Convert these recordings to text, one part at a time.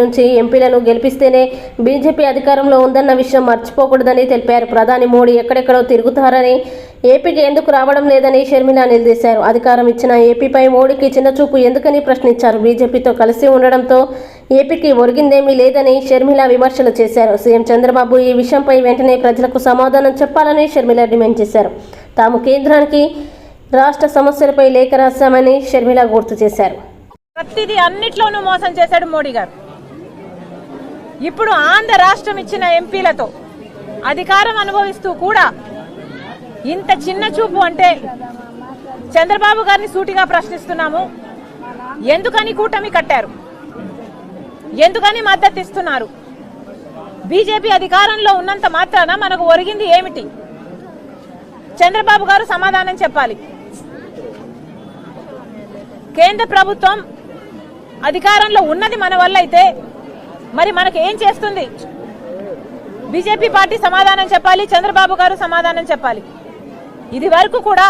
నుంచి ఎంపీలను గెలిపిస్తేనే బీజేపీ అధికారంలో ఉందన్న విషయం మర్చిపోకూడదని తెలిపారు. ప్రధాని మోడీ ఎక్కడెక్కడో తిరుగుతారని ఏపీకి ఎందుకు రావడం లేదని షర్మిల నిలదీశారు. అధికారం ఇచ్చిన ఏపీపై మోడీకి చిన్నచూపు ఎందుకని ప్రశ్నించారు. బీజేపీతో కలిసి ఉండడంతో ఏపీకి ఒరిగిందేమీ లేదని షర్మిల విమర్శలు చేశారు. సీఎం చంద్రబాబు ఈ విషయంపై వెంటనే ప్రజలకు సమాధానం చెప్పాలని షర్మిల డిమాండ్ చేశారు. తాము కేంద్రానికి రాష్ట్ర సమస్యలపై లేఖ రాశామని షర్మిల గుర్తు చేశారు. ప్రతిదీ అన్నిట్లోనూ మోసం చేశాడు మోడీ గారు. ఇప్పుడు ఆంధ్ర రాష్ట్రం ఇచ్చిన ఎంపీలతో అధికారం అనుభవిస్తూ కూడా ఇంత చిన్న చూపు అంటే చంద్రబాబు గారిని సూటిగా ప్రశ్నిస్తున్నాము. ఎందుకని కూటమి కట్టారు? ఎందుకని మద్దతు ఇస్తున్నారు? బీజేపీ అధికారంలో ఉన్నంత మాత్రాన మనకు ఒరిగింది ఏమిటి? చంద్రబాబు గారు సమాధానం చెప్పాలి. కేంద్ర ప్రభుత్వం అధికారంలో ఉన్నది మన వల్ల అయితే మరి మనకు ఏం చేస్తుంది? బీజేపీ పార్టీ సమాధానం చెప్పాలి, చంద్రబాబు గారు సమాధానం చెప్పాలి. ఇది వరకు కూడా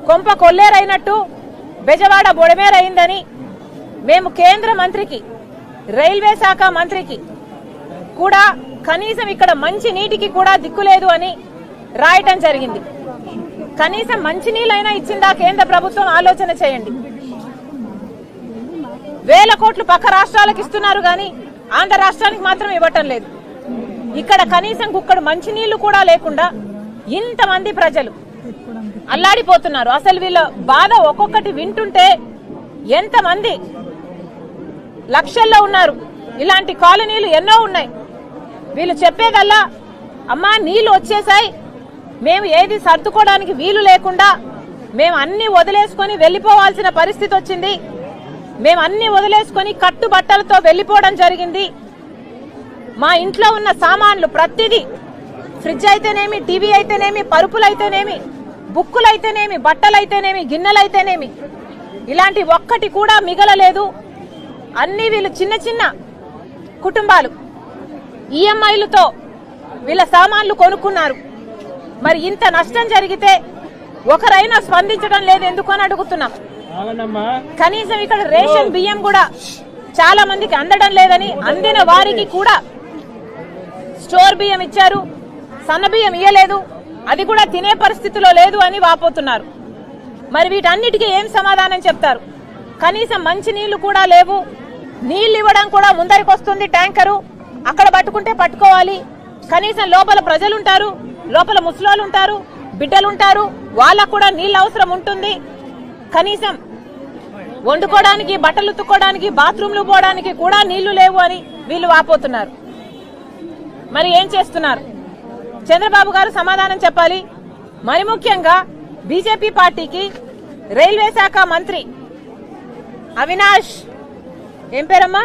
కొంప కొల్లేరైనట్టు బెజవాడ బొడమేరైందని మేము కేంద్ర మంత్రికి, రైల్వే శాఖ మంత్రికి కూడా కనీసం ఇక్కడ మంచి నీటికి కూడా దిక్కులేదు అని రాయటం జరిగింది. కనీసం మంచినీళ్ళైనా ఇచ్చిందా కేంద్ర ప్రభుత్వం? ఆలోచన చేయండి. వేల కోట్లు పక్క రాష్ట్రాలకు ఇస్తున్నారు కానీ ఆంధ్ర రాష్ట్రానికి మాత్రం ఇవ్వటం లేదు. ఇక్కడ కనీసం కుక్కడు మంచినీళ్లు కూడా లేకుండా ఇంతమంది ప్రజలు అల్లాడిపోతున్నారు. అసలు వీళ్ళ బాధ ఒక్కొక్కటి వింటుంటే ఎంతమంది లక్షల్లో ఉన్నారు. ఇలాంటి కాలనీలు ఎన్నో ఉన్నాయి. వీళ్ళు చెప్పేదల్లా అమ్మా నీళ్లు వచ్చేసాయి, మేము ఏది సర్దుకోవడానికి వీలు లేకుండా మేము అన్ని వదిలేసుకొని వెళ్లిపోవాల్సిన పరిస్థితి వచ్చింది. మేము అన్ని వదిలేసుకొని కట్టుబట్టలతో వెళ్లిపోవడం జరిగింది. మా ఇంట్లో ఉన్న సామాన్లు ప్రతిదీ, ఫ్రిడ్జ్ అయితేనేమి, టీవీ అయితేనేమి, పరుపులైతేనేమి, బుక్కులైతేనేమి, బట్టలైతేనేమి, గిన్నెలైతేనేమి, ఇలాంటి ఒక్కటి కూడా మిగలలేదు. అన్ని వీళ్ళు చిన్న చిన్న కుటుంబాలు ఈఎంఐలతో వీళ్ళ సామాన్లు కొనుక్కున్నారు. మరి ఇంత నష్టం జరిగితే ఒకరైనా స్పందించడం లేదు ఎందుకు అని అడుగుతున్నాం. కనీసం ఇక్కడ రేషన్ బియ్యం కూడా చాలా మందికి అందడం లేదని, అందిన వారికి కూడా స్టోర్ బియ్యం ఇచ్చారు, సన్న బియ్యం ఇయ్యలేదు, అది కూడా తినే పరిస్థితిలో లేదు అని వాపోతున్నారు. మరి వీటన్నిటికీ ఏం సమాధానం చెప్తారు? కనీసం మంచి నీళ్లు కూడా లేవు. నీళ్లు ఇవ్వడం కూడా ముందరికి వస్తుంది ట్యాంకరు, అక్కడ పట్టుకుంటే పట్టుకోవాలి. కనీసం లోపల ప్రజలుంటారు, లోపల ముసలోళ్ళు ఉంటారు, బిడ్డలుంటారు, వాళ్ళకు కూడా నీళ్ళు అవసరం ఉంటుంది. కనీసం వండుకోవడానికి, బట్టలు ఉతుక్కోవడానికి, బాత్రూంలు పోవడానికి కూడా నీళ్లు లేవు అని వీళ్ళు వాపోతున్నారు. మరి ఏం చేస్తున్నారు? చంద్రబాబు గారు సమాధానం చెప్పాలి. మరి ముఖ్యంగా బీజేపీ పార్టీకి రైల్వే శాఖ మంత్రి అవినాష్, ఏం పేరమ్మా,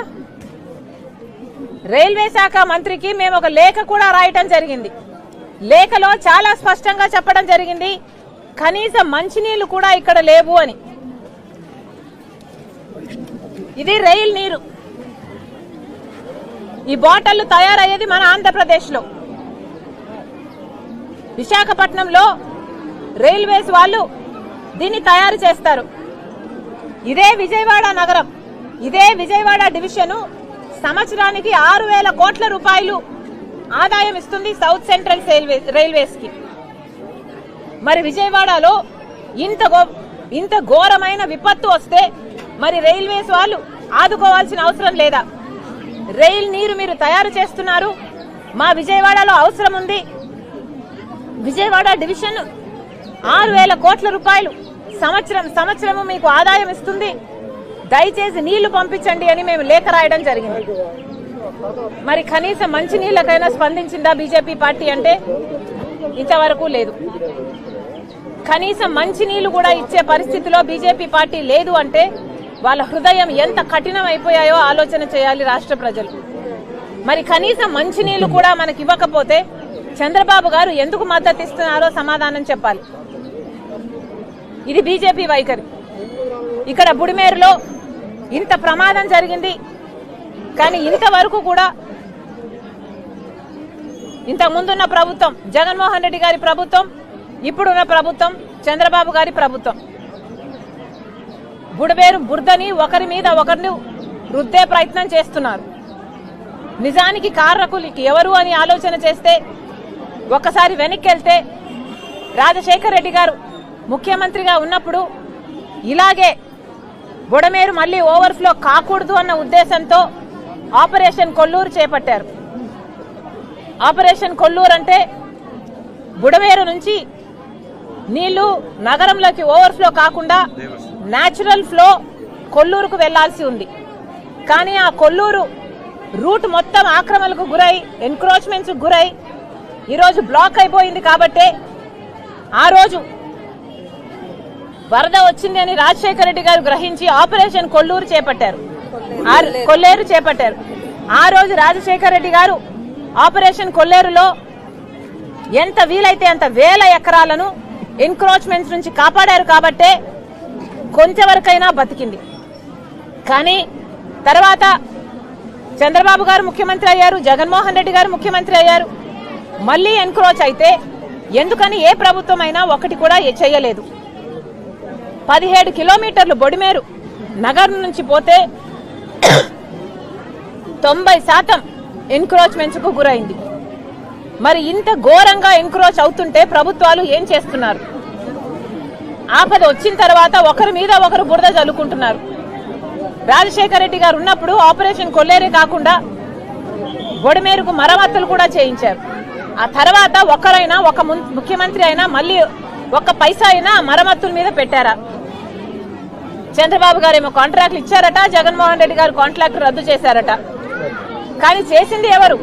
రైల్వే శాఖ మంత్రికి మేము ఒక లేఖ కూడా రాయటం జరిగింది. లేఖలో చాలా స్పష్టంగా చెప్పడం జరిగింది, కనీసం మంచినీళ్లు కూడా ఇక్కడ లేవు అని. ఇది రైలు నీరు. ఈ బాటిళ్లు తయారయ్యేది మన ఆంధ్రప్రదేశ్ లో, విశాఖపట్నంలో రైల్వేస్ వాళ్ళు దీన్ని తయారు చేస్తారు. ఇదే విజయవాడ నగరం, ఇదే విజయవాడ డివిజన్ సంవత్సరానికి 6,000 కోట్ల రూపాయలు ఆదాయం ఇస్తుంది సౌత్ సెంట్రల్ రైల్వేస్ కి. మరి విజయవాడలో ఇంత ఘోరమైన విపత్తు వస్తే మరి రైల్వేస్ వాళ్ళు ఆదుకోవాల్సిన అవసరం లేదా? రైల్ నీరు మీరు తయారు చేస్తున్నారు, మా విజయవాడలో అవసరం ఉంది. విజయవాడ డివిజన్ 6,000 కోట్ల రూపాయలు సంవత్సరము మీకు ఆదాయం ఇస్తుంది, దయచేసి నీళ్లు పంపించండి అని మేము లేఖ రాయడం జరిగింది. మరి కనీసం మంచి నీళ్లకైనా స్పందించిందా బీజేపీ పార్టీ అంటే? ఇంతవరకు లేదు. కనీసం మంచి నీళ్లు కూడా ఇచ్చే పరిస్థితిలో బీజేపీ పార్టీ లేదు అంటే వాళ్ళ హృదయం ఎంత కఠినం అయిపోయాయో ఆలోచన చేయాలి రాష్ట్ర ప్రజలు. మరి కనీసం మంచి నీళ్లు కూడా మనకి ఇవ్వకపోతే చంద్రబాబు గారు ఎందుకు మద్దతు ఇస్తున్నారో సమాధానం చెప్పాలి. ఇది బీజేపీ వైఖరి. ఇక్కడ బుడిమేరులో ఇంత ప్రమాదం జరిగింది కానీ ఇంతవరకు కూడా ఇంతకు ముందున్న ప్రభుత్వం, జగన్మోహన్ రెడ్డి గారి ప్రభుత్వం, ఇప్పుడున్న ప్రభుత్వం, చంద్రబాబు గారి ప్రభుత్వం బుడబేరు బురదని ఒకరి మీద ఒకరిని రుద్దే ప్రయత్నం చేస్తున్నారు. నిజానికి కారకులకి ఎవరు అని ఆలోచన చేస్తే ఒక్కసారి వెనక్కి వెళ్తే రాజశేఖర్ రెడ్డి గారు ముఖ్యమంత్రిగా ఉన్నప్పుడు ఇలాగే బుడమేరు మళ్లీ ఓవర్ఫ్లో కాకూడదు అన్న ఉద్దేశంతో ఆపరేషన్ కొల్లూరు చేపట్టారు. ఆపరేషన్ కొల్లూరు అంటే బుడమేరు నుంచి నీళ్లు నగరంలోకి ఓవర్ఫ్లో కాకుండా న్యాచురల్ ఫ్లో కొల్లూరుకు వెళ్లాల్సి ఉంది. కానీ ఆ కొల్లూరు రూట్ మొత్తం ఆక్రమణలకు గురై ఎన్క్రోచ్మెంట్స్ గురై ఈరోజు బ్లాక్ అయిపోయింది. కాబట్టే ఆ రోజు వరద వచ్చింది అని రాజశేఖర రెడ్డి గారు గ్రహించి ఆపరేషన్ కొల్లూరు చేపట్టారు, కొల్లేరు చేపట్టారు. ఆ రోజు రాజశేఖర రెడ్డి గారు ఆపరేషన్ కొల్లేరులో ఎంత వీలైతే అంత వేల ఎకరాలను ఎన్క్రోచ్మెంట్స్ నుంచి కాపాడారు. కాబట్టే కొంచెవరకైనా బతికింది. కానీ తర్వాత చంద్రబాబు గారు ముఖ్యమంత్రి అయ్యారు, జగన్మోహన్ రెడ్డి గారు ముఖ్యమంత్రి అయ్యారు. మళ్లీ ఎన్క్రోచ్ అయితే ఎందుకని ఏ ప్రభుత్వం అయినా ఒకటి కూడా చేయలేదు. 17 కిలోమీటర్లు బొడిమేరు నగరం నుంచి పోతే 90% ఎన్క్రోచ్మెంట్స్ కు గురైంది. మరి ఇంత ఘోరంగా ఎన్క్రోచ్ అవుతుంటే ప్రభుత్వాలు ఏం చేస్తున్నారు? ఆపద వచ్చిన తర్వాత ఒకరి మీద ఒకరు బురద జల్లుకుంటున్నారు. రాజశేఖర రెడ్డి గారు ఉన్నప్పుడు ఆపరేషన్ కొల్లేరే కాకుండా బొడిమేరుకు మరమ్మతులు కూడా చేయించారు. ఆ తర్వాత ఒకరైనా ఒక ముఖ్యమంత్రి అయినా మళ్ళీ ఒక్క పైసా అయినా మరమ్మతుల మీద పెట్టారా? చంద్రబాబు గారేమో కాంట్రాక్ట్లు ఇచ్చారట, జగన్మోహన్ రెడ్డి గారు కాంట్రాక్ట్ రద్దు చేశారట. కానీ చేసింది ఎవరు?